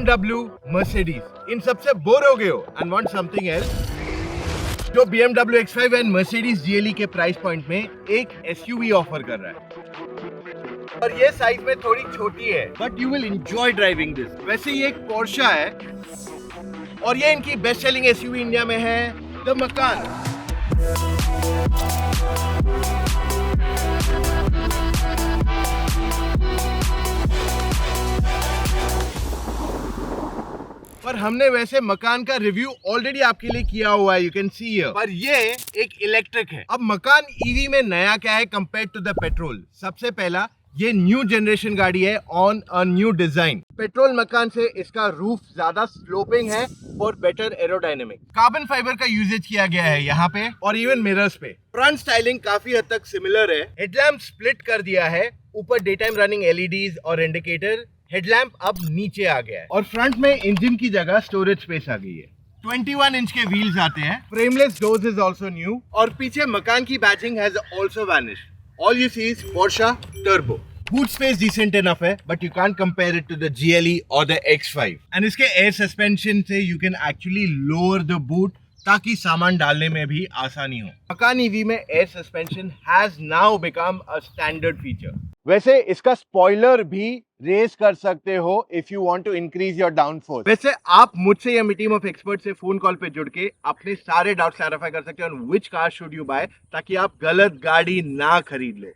BMW, Mercedes, इन सबसे bore हो गए हो and want something else? जो BMW X5 and Mercedes GLE के प्राइस पॉइंट में एक SUV ऑफर कर रहा है और ये साइज में थोड़ी छोटी है, but you will enjoy driving this. वैसे ये एक पोर्शा है और ये इनकी बेस्ट सेलिंग SUV इंडिया में है, द मकान। पर हमने वैसे मकान का रिव्यू ऑलरेडी आपके लिए किया हुआ है, यू कैन सी हियर। पर ये एक इलेक्ट्रिक है। अब मकान ईवी में नया क्या है कंपेयर टू द पेट्रोल? सबसे पहला, ये न्यू जनरेशन गाड़ी है on a new design. Petrol मकान से इसका रूफ ज्यादा स्लोपिंग है for better aerodynamic. Carbon fibre का यूजेज किया गया है यहाँ पे और इवन मिरर्स पे। फ्रंट स्टाइलिंग काफी हद तक सिमिलर है। हेडलैम्प स्प्लिट कर दिया है, ऊपर डे टाइम रनिंग LEDs और इंडिकेटर। हेडलैम्प अब नीचे आ गया है और फ्रंट में इंजन की जगह स्टोरेज स्पेस आ गई है। 21 इंच के व्हील्स आते हैं। Frameless doors is also new और पीछे मकान की badging has also vanished. All you see is Porsche Turbo. Boot space decent enough है, but you can't compare it to the GLE or the X5. And इसके air suspension से you can actually lower the boot ताकि सामान डालने में भी आसानी हो। मकान EV में air suspension has now become a standard feature. वैसे इसका स्पॉइलर भी रेस कर सकते हो if you want to increase your downforce. वैसे आप मुझसे या टीम ऑफ एक्सपर्ट से फोन कॉल पे जुड़ के अपने सारे डाउट क्लैरिफाई कर सकते हो on which car should you buy, ताकि आप गलत गाड़ी ना खरीद लो।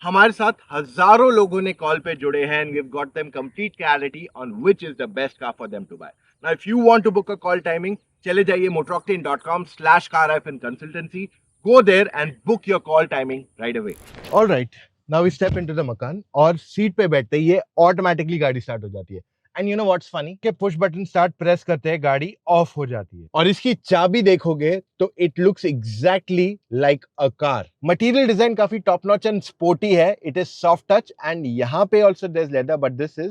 हमारे साथ हजारों लोगों ने कॉल पे जुड़े हैं and we've got them complete clarity on which is the best car for them to buy. Now if you want to book a call timing, चले जाइए motoroctane.com/car-consultancy. Go there and book your call timing right away. All right. Now we step into the मकान और seat पे बैठते ही ये automatically गाड़ी start हो जाती है। And you know what's funny कि पुश बटन स्टार्ट प्रेस करते हैं गाड़ी ऑफ हो जाती है और इसकी चाबी देखोगे तो it looks exactly like a car. Material design काफी टॉप नॉच एंड स्पोर्टी है। It is soft touch and यहाँ पे also there is leather but this is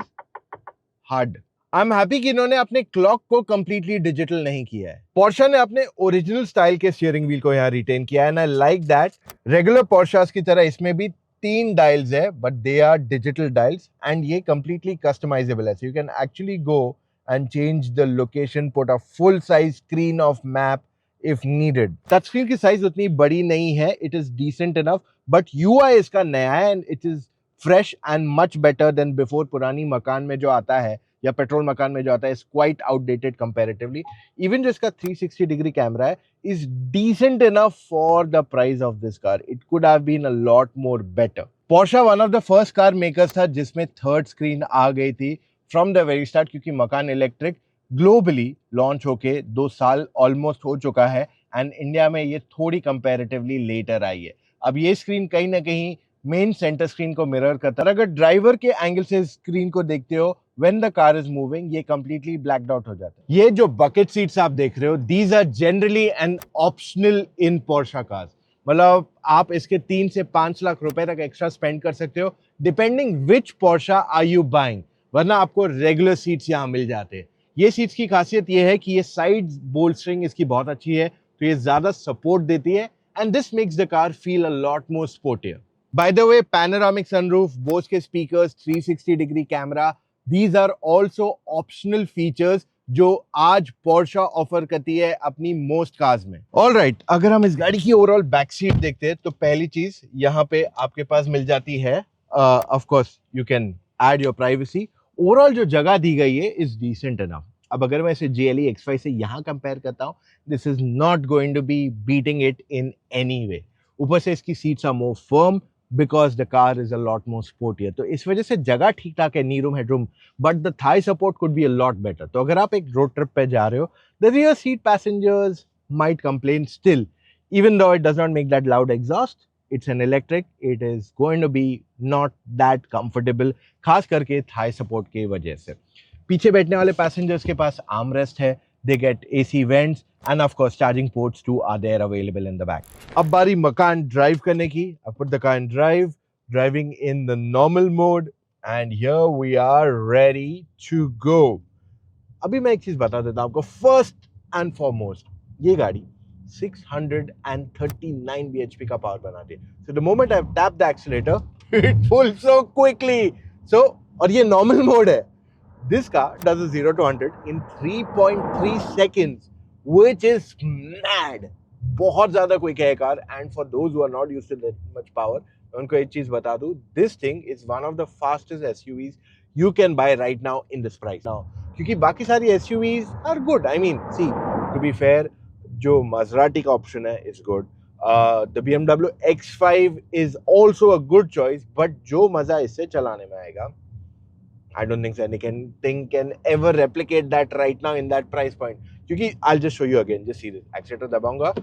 hard. I am happy कि इन्होंने अपने क्लॉक को कंप्लीटली डिजिटल नहीं किया है। पोर्शा ने अपने ओरिजिनल स्टाइल के स्टीयरिंग व्हील को यहाँ रिटेन किया है and I like that. Regular Porsches की तरह इसमें भी 3 डायल्स है but they are digital dials and ये कंप्लीटली कस्टमाइजेबल है। So you can actually go and change the location, put a full size screen of map if needed. Touch screen की size उतनी बड़ी नहीं है, it is decent enough, but UI इसका नया है and it is fresh and much better than before. पुरानी मकान में जो आता है या पेट्रोल मकान में जो आता है is quite outdated comparatively. Even जो इसका 360 डिग्री कैमरा है is decent enough for the price of this car. It could have been a lot more better. Porsche one of the first car makers था जिसमें third screen आ गई थी from the very start, क्योंकि मकान electric globally launch होके 2 साल almost हो चुका है एंड इंडिया में ये थोड़ी कंपैरेटिवली लेटर आई है। अब ये स्क्रीन कहीं ना कहीं मेन सेंटर स्क्रीन को मिरर करता है। अगर ड्राइवर के एंगल से स्क्रीन को देखते हो when the car is moving, ये completely blacked out हो जाता है। ये जो bucket seats आप देख रहे हो, these are generally an optional in Porsche cars. मतलब आप इसके 3 से 5 लाख रुपए तक एक्स्ट्रा स्पेंड कर सकते हो depending which Porsche are you buying, वरना आपको रेगुलर सीट्स यहाँ मिल जाते हैं। ये सीट्स की खासियत ये है कि ये साइड बोल्स्टरिंग इसकी बहुत अच्छी है, तो ये ज्यादा सपोर्ट देती है and this makes the car feel a lot more sportier. By the way, panoramic sunroof, Bose के speakers, 360 degree camera, these are also optional features जो आज Porsche ऑफर करती है अपनी मोस्ट कार्स में। ऑलराइट, अगर हम इस गाड़ी की ओवरऑल बैक सीट देखते हैं तो पहली चीज यहाँ पे आपके पास मिल जाती है, of course you can add your privacy. Overall जो जगह दी गई है इज डिसेंट इनफ। अब अगर मैं इसे GLE X5 से यहाँ कंपेयर करता हूँ, this is not going to be beating it in any way. ऊपर से इसकी seats are more firm because the car is a lot more sportier. तो इस वजह से जगह ठीक ठाक है, नी room headroom, but the thigh support could be a lot better. तो अगर आप एक रोड ट्रिप पे जा रहे हो, the rear seat passengers might complain still, even though it does not make that loud exhaust. It's an electric, it is going to be not that comfortable, खास करके thigh support के वजह से। पीछे बैठने वाले पैसेंजर्स के पास armrest है, they get AC vents and of course charging ports too are there available in the back. अब बारी मकान ड्राइव करने की। I put the car in drive, driving in the normal mode and here we are ready to go. अभी मैं एक चीज बता देता हूँ आपको। फर्स्ट एंड फॉरमोस्ट, ये गाड़ी 639 bhp का पावर बनाती है। So the moment I tap the accelerator, it pulls so quickly. So और ये नॉर्मल मोड है, This car does a 0 to 100 in 3.3 seconds, which is mad. बहुत ज़्यादा quick है car, and for those who are not used to that much power, उनको एक चीज़ बता दूँ, this thing is one of the fastest SUVs you can buy right now in this price. Now, क्योंकि बाकी सारी SUVs are good. I mean, see, to be fair, जो Maserati का option है is good. The BMW X5 is also a good choice, but जो मजा इससे चलाने में आएगा, I don't think anything can ever replicate that right now in that price point. क्योंकि I'll just show you again. Just see this. Accelerator दबाऊंगा.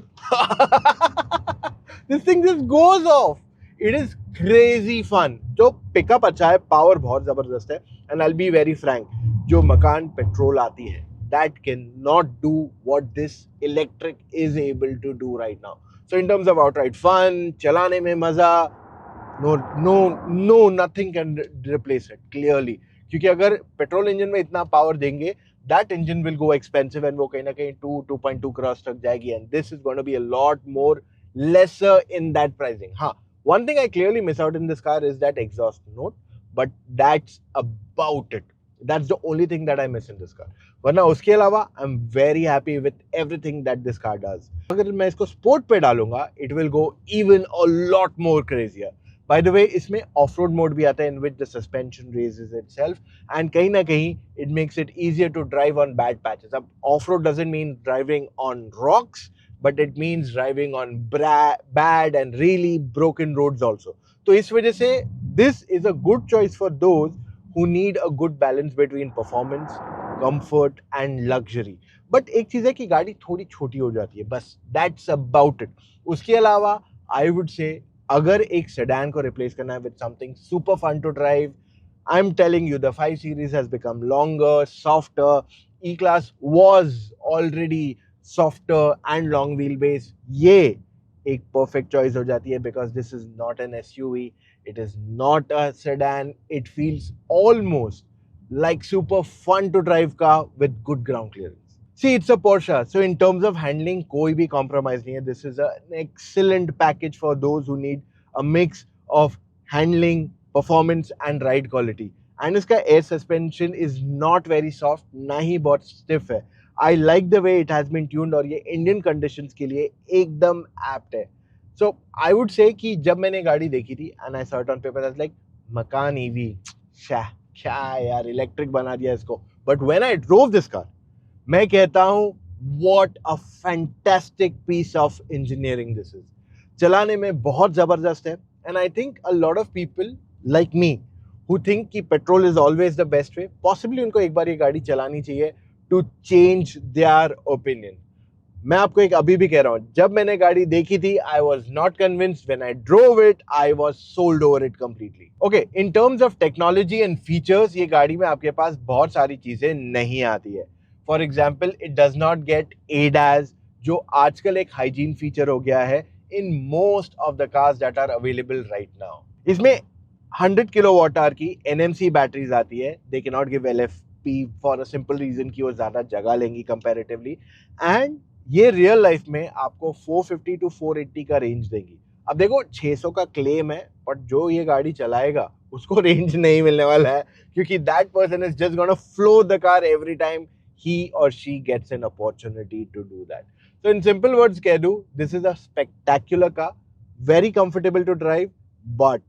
This thing just goes off. It is crazy fun. जो pickup अच्छा है, power बहुत जबरदस्त है, and I'll be very frank, जो मकान petrol आती है, that cannot do what this electric is able to do right now. So in terms of outright fun, चलाने में मजा, no, nothing can replace it clearly. क्योंकि अगर पेट्रोल इंजन में इतना पावर देंगे, that engine will go expensive and वो कहीं ना कहीं 2.2 क्रॉस तक जाएगी, and this is going to be a lot more lesser in that pricing. हाँ, one thing I clearly miss out in this car is that exhaust note, but that's about it. That's the only thing that I miss in this car. वरना उसके अलावा I'm very happy with everything that this car does. अगर मैं इसको sport पे डालूंगा, it will go even a lot more crazier. By the way, इसमें off-road mode भी आता है in which the suspension raises itself, and कहीं ना कहीं it makes it easier to drive on bad patches. अब off-road doesn't mean driving on rocks, but it means driving on bad and really broken roads also. तो इस वजह से this is a good choice for those who need a good balance between performance, comfort and luxury. But एक चीज़ है कि गाड़ी थोड़ी छोटी हो जाती है, बस that's about it. उसके अलावा I would say अगर एक सेडान को रिप्लेस करना है with something super fun to drive, I'm telling you the 5 Series has become longer, softer. E-Class was already softer and long wheelbase. ये एक perfect choice हो जाती है because this is not an SUV, it is not a sedan, it feels almost like super fun to drive car with good ground clearance. See, it's a Porsche, so in terms of handling, कोई भी compromise नहीं है. This is an excellent package for those who need a mix of handling, performance and ride quality. And इसका air suspension is not very soft, ना ही बहुत stiff है. I like the way it has been tuned और ये Indian conditions के लिए एकदम apt है. So I would say कि जब मैंने गाड़ी देखी थी and I saw it on paper, I was like, मकान EV, क्या यार इलेक्ट्रिक बना दिया इसको. But when I drove this car, मैं कहता हूँ what a fantastic piece of engineering this is. चलाने में बहुत ज़बरदस्त है, and I think a lot of people like me who think कि petrol is always the best way, possibly उनको एक बार ये गाड़ी चलानी चाहिए to change their opinion. मैं आपको एक अभी भी कह रहा हूँ, जब मैंने गाड़ी देखी थी, I was not convinced. When I drove it, I was sold over it completely. Okay, in terms of technology and features, ये गाड़ी में आपके पास बहुत सारी चीजें नहीं आती है. For example, it does not get ADAS, जो आजकल एक hygiene feature हो गया है in most of the cars that are available right now. इसमें 100 kWh की NMC बैटरीज आती है. They cannot give LFP for a simple reason कि वो ज़्यादा जगह लेंगी comparatively, and ये रियल लाइफ में आपको 450 to 480 का रेंज देंगी. अब देखो 600 का क्लेम है, बट जो ये गाड़ी चलाएगा उसको रेंज नहीं मिलने वाला है, क्योंकि that person is just gonna flow the car every time he or she gets an opportunity to do that. So in simple words कह दूं, this is a spectacular car, very comfortable to drive, but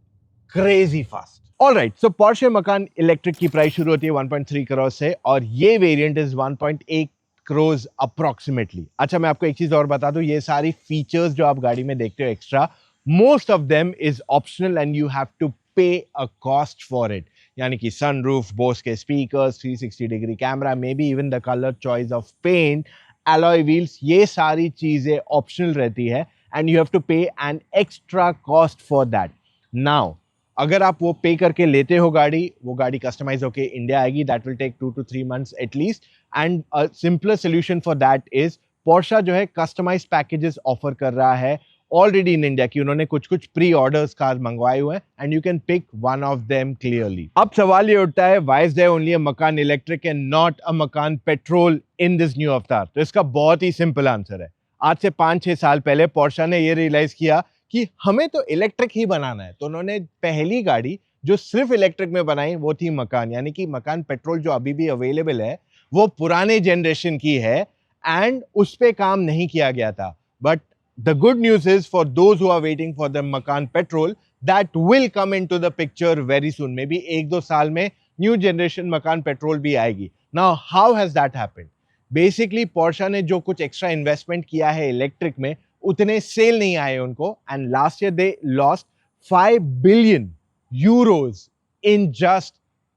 crazy fast. Alright, so Porsche Macan Electric की price शुरू होती है 1.3 करोड़ से, और ये variant is 1.8 crore approximately. अच्छा, मैं आपको एक चीज और बता दूं, ये सारी फीचर्स जो आप गाड़ी में देखते हो extra, most of them is optional and you have to pay a cost for it. यानी कि सनरूफ, बोस के speakers, 360 degree camera, maybe even the colour choice of paint, alloy wheels, ये सारी चीजें ऑप्शनल रहती है and you have to pay an extra cost for that. Now अगर आप वो पे करके लेते हो गाड़ी, वो गाड़ी कस्टमाइज होके इंडिया आएगी. That will take 2 to 3 months at least, and a simpler solution for that is Porsche जो है कस्टमाइज पैकेजेस ऑफर कर रहा है ऑलरेडी इन इंडिया की. उन्होंने कुछ प्री ऑर्डर्स कार मंगवाए हुए हैं and you can pick one of them clearly. अब सवाल ये उठता है, why is there only a Macan electric and not a मकान पेट्रोल इन दिस न्यू अवतार? तो इसका बहुत ही सिंपल आंसर है. आज से 5-6 साल पहले पोर्शा ने ये रियलाइज किया कि हमें तो इलेक्ट्रिक ही बनाना है, तो उन्होंने पहली गाड़ी जो सिर्फ इलेक्ट्रिक में बनाई वो थी मकान, यानी कि मकान पेट्रोल जो अभी भी अवेलेबल है वो पुराने जनरेशन की है एंड उस पे काम नहीं किया गया था. But the good news is for those who are waiting for the Macan petrol, that will come into the picture very soon. Maybe 1-2 साल में न्यू जनरेशन मकान पेट्रोल भी आएगी. Now how has that happened? Basically Porsche ने जो कुछ extra investment किया है electric में, उतने सेल नहीं आए उनको, and last year they lost 5 billion euros in just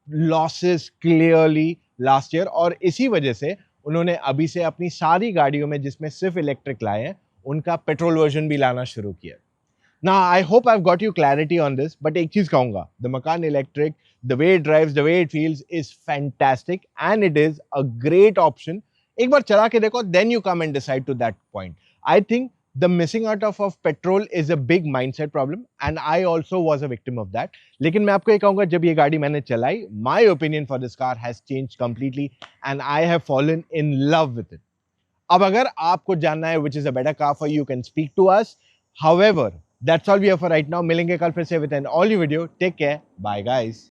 losses clearly last year. और इसी वजह से उन्होंने अभी से अपनी सारी गाड़ियों में जिसमें सिर्फ इलेक्ट्रिक लाए हैं, उनका पेट्रोल वर्जन भी लाना शुरू किया. Now, I hope I've got you clarity on this, but एक चीज कहूंगा, the Macan Electric, the way it drives, the way it feels is fantastic and it is a great option. एक बार चला के देखो, then you come and decide to that point. I think the missing out of petrol is a big mindset problem and I also was a victim of that. लेकिन मैं आपको ये कहूंगा, जब ये गाड़ी मैंने चलाई, my opinion for this car has changed completely and I have fallen in love with it. अब अगर आपको जानना है which is a better car for you, you can speak to us. However, that's all we have for right now. मिलेंगे कल फिर से with an all new video. Take care. Bye guys.